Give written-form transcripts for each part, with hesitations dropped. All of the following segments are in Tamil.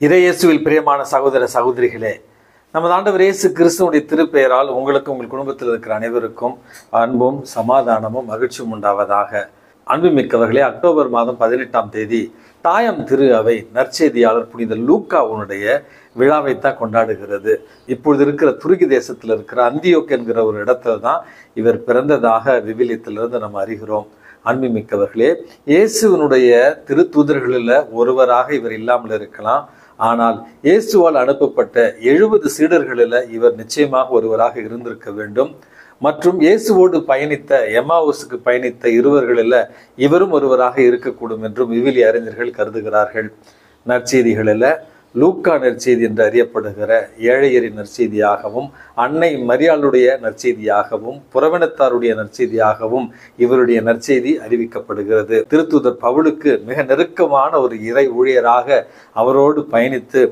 இறையேசுவில் பிரியமான சகோதர சகோதரிகளே, நமது ஆண்டவர் இயேசு கிறிஸ்துவுடைய திருப்பெயரால் உங்களுக்கும் உங்கள் குடும்பத்தில் இருக்கிற அனைவருக்கும் அன்பும் சமாதானமும் மகிழ்ச்சியும் உண்டாவதாக. அன்புமிக்கவர்களே, அக்டோபர் மாதம் 18ஆம் தேதி தாயம் திரு அவை நற்செய்தியாளர் புனித லூக்காவுடைய விழாவைத்தான் கொண்டாடுகிறது. இப்பொழுது இருக்கிற துருக்கி தேசத்தில் இருக்கிற அந்தியோக் என்கிற ஒரு இடத்துல தான் இவர் பிறந்ததாக விவிலியத்திலிருந்து நம்ம அறிகிறோம். அன்புமிக்கவர்களே, இயேசுவினுடைய திருத்தூதர்களில் ஒருவராக இவர் இல்லாமல் இருக்கலாம். ஆனால் இயேசுவால் அனுப்பப்பட்ட 70 சீடர்களில் இவர் நிச்சயமாக ஒருவராக இருந்திருக்க வேண்டும். மற்றும் இயேசுவோடு பயணித்த எம்மாவுசுக்கு பயணித்த இருவர்களில் இவரும் ஒருவராக இருக்கக்கூடும் என்றும் விவிலிய அறிஞர்கள் கருதுகிறார்கள். நற்செய்திகளில் லூக்கா நற்செய்தி என்று அறியப்படுகிற ஏழையரின் நற்செய்தியாகவும், அன்னை மரியாளுடைய நற்செய்தியாகவும், புறவினத்தாருடைய நற்செய்தியாகவும் இவருடைய நற்செய்தி அறிவிக்கப்படுகிறது. திருத்தூதர் பவுலுக்கு மிக நெருக்கமான ஒரு இறை ஊழியராக அவரோடு பயணித்து,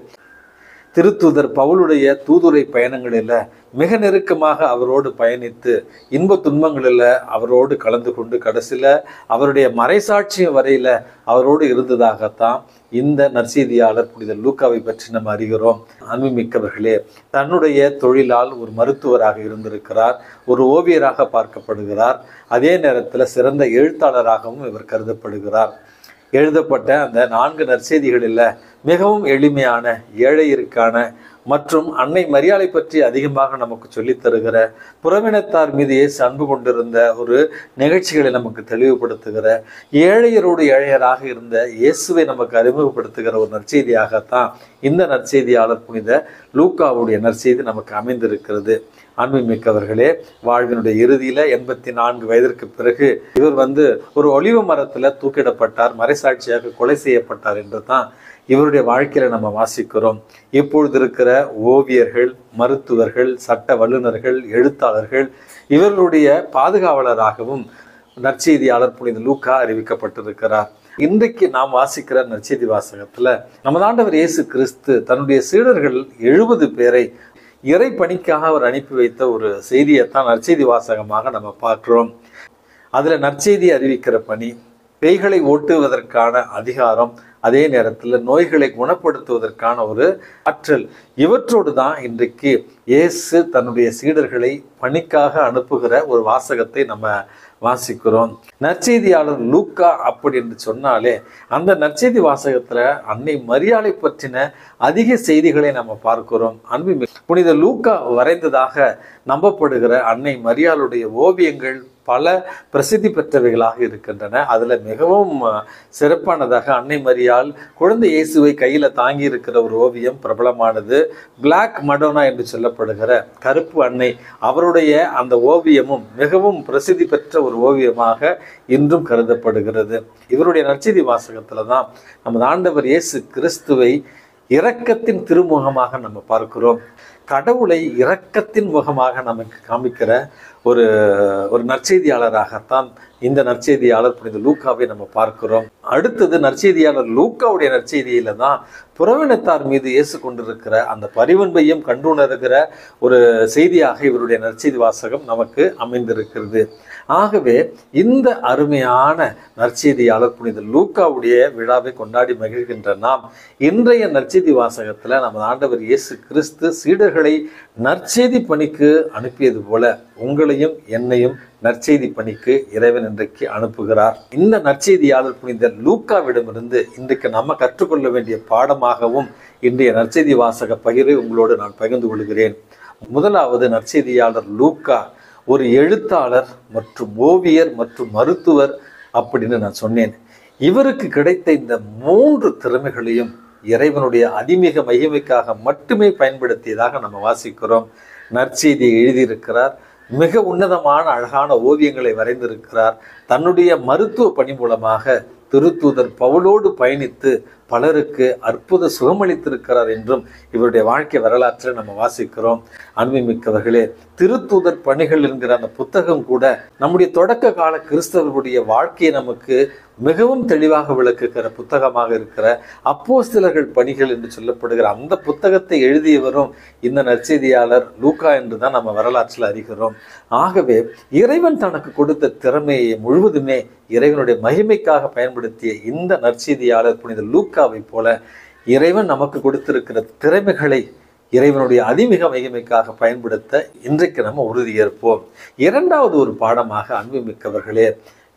திருத்தூதர் பவுலுடைய தூதுரை பயணங்களில் மிக நெருக்கமாக அவரோடு பயணித்து, இன்ப துன்பங்களில் அவரோடு கலந்து கொண்டு, கடைசியில் அவருடைய மறைசாட்சியம் வரையில் அவரோடு இருந்ததாகத்தான் இந்த நற்செய்தியாளர் புனித லூக்காவை பற்றி நம்ம அறிகிறோம். அன்புமிக்கவர்களே, தன்னுடைய தொழிலால் ஒரு மருத்துவராக இருந்திருக்கிறார், ஒரு ஓவியராக பார்க்கப்படுகிறார். அதே நேரத்தில் சிறந்த எழுத்தாளராகவும் இவர் கருதப்படுகிறார். எழுதப்பட்ட அந்த 4 நற்செய்திகளில் மிகவும் எளிமையான, ஏழையருக்கான மற்றும் அன்னை மரியாளை பற்றி அதிகமாக நமக்கு சொல்லித் தருகிற, புறவினத்தார் மீது இயேசு அன்பு கொண்டிருந்த ஒரு நிகழ்ச்சிகளை நமக்கு தெளிவுபடுத்துகிற, ஏழையரோடு ஏழையராக இருந்த இயேசுவை நமக்கு அறிமுகப்படுத்துகிற ஒரு நற்செய்தியாகத்தான் இந்த நற்செய்தியாளர் புனித லூக்காவுடைய நற்செய்தி நமக்கு அமைந்திருக்கிறது. அன்புமிக்கவர்களே, வாழ்வினுடைய இறுதியில் 84 வயதிற்கு பிறகு இவர் ஒரு ஒலிவ மரத்தில் தூக்கிடப்பட்டார், மறைசாட்சியாக கொலை செய்யப்பட்டார் என்று தான் இவருடைய வாழ்க்கையில நம்ம வாசிக்கிறோம். இப்பொழுது இருக்கிற ஓவியர்கள், மருத்துவர்கள், சட்ட வல்லுநர்கள், எழுத்தாளர்கள் இவர்களுடைய பாதுகாவலராகவும் நற்செய்தியாளர் புனித லூக்கா அறிவிக்கப்பட்டிருக்கிறார். இன்றைக்கு நாம் வாசிக்கிற நற்செய்தி வாசகத்துல நமது ஆண்டவர் இயேசு கிறிஸ்து தன்னுடைய சீடர்கள் 70 பேரை இறை பணிக்காக அவர் அனுப்பி வைத்த ஒரு செய்தியைத்தான் நற்செய்தி வாசகமாக நம்ம பார்க்கிறோம். அதுல நற்செய்தி அறிவிக்கிற பணி, பேய்களை ஓட்டுவதற்கான அதிகாரம், அதே நேரத்தில் நோய்களை குணப்படுத்துவதற்கான ஒரு ஆற்றல், இவற்றோடு தான் இன்றைக்கு இயேசு தன்னுடைய சீடர்களை பணிக்காக அனுப்புகிற ஒரு வாசகத்தை நம்ம வாசிக்கிறோம். நற்செய்தியாளர் லூக்கா அப்படி என்று சொன்னாலே அந்த நற்செய்தி வாசகத்துல அன்னை மரியாளை பற்றின அதிக செய்திகளை நம்ம பார்க்கிறோம். புனித லூக்கா வரைந்ததாக நம்பப்படுகிற அன்னை மரியாளுடைய ஓவியங்கள் பல பிரசித்தி பெற்றவைகளாக இருக்கின்றன. அதுல மிகவும் சிறப்பானதாக அன்னை மரியாள் குழந்தை இயேசுவை கையில தாங்கி இருக்கிற ஒரு ஓவியம் பிரபலமானது. பிளாக் மடோனா என்று சொல்லப்படுகிற கருப்பு அன்னை, அவருடைய அந்த ஓவியமும் மிகவும் பிரசித்தி பெற்ற ஒரு ஓவியமாக இன்றும் கருதப்படுகிறது. இவருடைய நற்செய்தி வாசகத்துல தான் நமது ஆண்டவர் இயேசு கிறிஸ்துவை இரக்கத்தின் திருமுகமாக நம்ம பார்க்கிறோம். கடவுளை இரக்கத்தின் முகமாக நமக்கு காமிக்கிற ஒரு நற்செய்தியாளராகத்தான் இந்த நற்செய்தியாளர் புனித லூக்காவை நம்ம பார்க்கிறோம். அடுத்தது நற்செய்தியாளர் லூக்காவுடைய நற்செய்தியில தான் புறவினத்தார் மீது இயேசு கொண்டிருக்கிற அந்த பரிவன்பையும் கண்டுணர்கிற ஒரு செய்தியாக இவருடைய நற்செய்தி வாசகம் நமக்கு அமைந்திருக்கிறது. ஆகவே இந்த அருமையான நற்செய்தியாளர் புனித லூக்காவுடைய விழாவை கொண்டாடி மகிழ்கின்ற நாம் இன்றைய நற்செய்தி வாசகத்துல நமது ஆண்டவர் இயேசு கிறிஸ்து சீடர்களை நற்செய்தி பணிக்கு அனுப்பியது போல உங்களையும் என்னையும் நற்செய்தி பணிக்கு இறைவன் இன்றைக்கு அனுப்புகிறார். இந்த நற்செய்தியாளர் புனித லூக்காவிடமிருந்து இன்றைக்கு நம்ம கற்றுக்கொள்ள வேண்டிய பாடமாகவும் இன்றைய நற்செய்தி வாசக பகிர்வை உங்களோடு நான் பகிர்ந்து கொள்கிறேன். முதலாவது, நற்செய்தியாளர் லூக்கா ஒரு எழுத்தாளர் மற்றும் ஓவியர் மற்றும் மருத்துவர் அப்படின்னு நான் சொன்னேன். இவருக்கு கிடைத்த இந்த 3 திறமைகளையும் இறைவனுடைய அதிமிக மகிமைக்காக மட்டுமே பயன்படுத்தியதாக நம்ம வாசிக்கிறோம். நற்செய்தியை எழுதியிருக்கிறார், மிக உன்னதமான அழகான ஓவியங்களை வரைந்திருக்கிறார். தன்னுடைய மருத்துவ பணி மூலமாக திருத்தூதர் பவுலோடு பயணித்து பலருக்கு அற்புத சுகமளித்திருக்கிறார் என்றும் இவருடைய வாழ்க்கை வரலாற்றில் நம்ம வாசிக்கிறோம். அன்புமிக்கவர்களே, திருத்தூதர் பணிகள் என்கிற அந்த புத்தகம் கூட நம்முடைய தொடக்க கால கிறிஸ்தவர்களுடைய வாழ்க்கையை நமக்கு மிகவும் தெளிவாக விளக்குகிற புத்தகமாக இருக்கிற அப்போஸ்தலர்கள் பணிகள் என்று சொல்லப்படுகிற அந்த புத்தகத்தை எழுதியவரும் இந்த நற்செய்தியாளர் லூக்கா என்று தான் நம்ம வரலாற்றில் அறிகிறோம். ஆகவே இறைவன் தனக்கு கொடுத்த திறமையை முழுவதுமே இறைவனுடைய மகிமைக்காக பயன்படுத்திய இந்த நற்செய்தியாளர் புனித லூக்காவை போல இறைவன் நமக்கு கொடுத்திருக்கிற திறமைகளை இறைவனுடைய அதிமிக மகிமைக்காக பயன்படுத்த இன்றைக்கு நம்ம உறுதியேற்போம். இரண்டாவது ஒரு பாடமாக அன்புமிக்கவர்களே,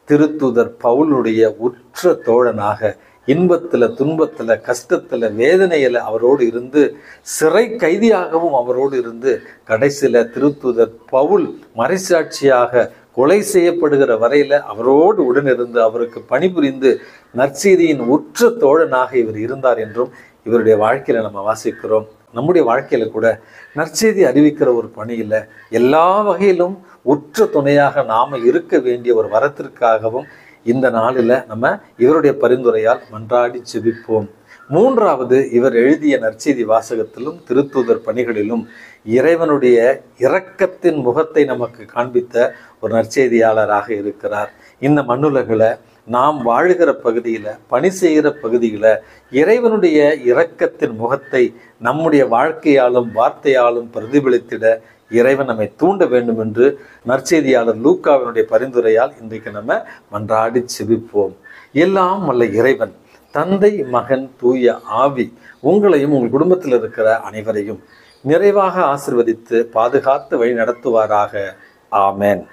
திருத்தூதர் பவுலுடைய உற்ற தோழனாக இன்பத்துல துன்பத்துல கஷ்டத்துல வேதனையில அவரோடு இருந்து, சிறை கைதியாகவும் அவரோடு இருந்து, கடைசியில திருத்தூதர் பவுல் மறைசாட்சியாக கொலை செய்யப்படுகிற வரையில அவரோடு உடனிருந்து அவருக்கு பணிபுரிந்து நற்செய்தியின் உற்ற தோழனாக இவர் இருந்தார் என்றும் இவருடைய வாழ்க்கையில நம்ம வாசிக்கிறோம். நம்முடைய வாழ்க்கையில கூட நற்செய்தி அறிவிக்கிற ஒரு பணியில எல்லா வகையிலும் உற்ற துணையாக நாம இருக்க வேண்டிய ஒரு வரத்திற்காகவும் இந்த நாளில் நம்ம இவருடைய பரிந்துரையால் மன்றாடி ஜெபிப்போம். மூன்றாவது, இவர் எழுதிய நற்செய்தி வாசகத்திலும் திருத்தூதர் பணிகளிலும் இறைவனுடைய இரக்கத்தின் முகத்தை நமக்கு காண்பித்த ஒரு நற்செய்தியாளராக இருக்கிறார். இந்த மண்ணுலகில் நாம் வாழுகிற பகுதியில், பணி செய்கிற பகுதியில் இறைவனுடைய இரக்கத்தின் முகத்தை நம்முடைய வாழ்க்கையாலும் வார்த்தையாலும் பிரதிபலித்திட இறைவன் நம்மை தூண்ட வேண்டும் என்று நற்செய்தியாளர் லூக்காவினுடைய பரிந்துரையால் இன்றைக்கு நம்ம மன்றாடி செபிப்போம். எல்லாம் வல்ல இறைவன் தந்தை, மகன், தூய ஆவி உங்களையும் உங்கள் குடும்பத்தில் இருக்கிற அனைவரையும் நிறைவாக ஆசீர்வதித்து பாதுகாத்து வழி நடத்துவாராக. ஆமென்.